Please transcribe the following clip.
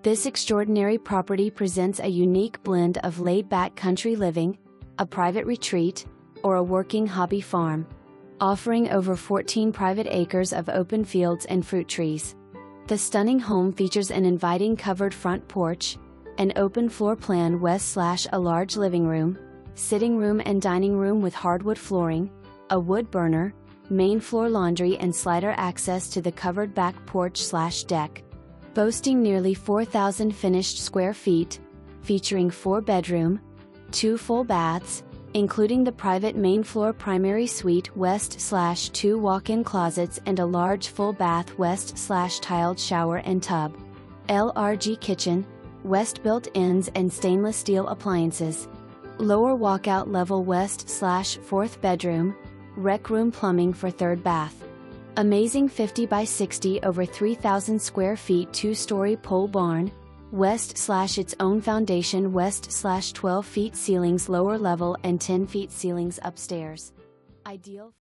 This extraordinary property presents a unique blend of laid-back country living, a private retreat, or a working hobby farm, offering over 14 private acres of open fields and fruit trees. The stunning home features an inviting covered front porch, an open floor plan west/a large living room, sitting room and dining room with hardwood flooring, a wood burner, main floor laundry and slider access to the covered back porch/deck. Boasting nearly 4,000 finished square feet, featuring 4-bedroom, 2 full baths, including the private main floor primary suite west/2 walk-in closets and a large full bath west/tiled shower and tub. LRG kitchen, west built-ins and stainless steel appliances. Lower walkout level west/4th bedroom, rec room plumbing for 3rd bath. Amazing 50 by 60 over 3,000 square feet 2-story pole barn, west/its own foundation west/12 feet ceilings lower level and 10 feet ceilings upstairs. Ideal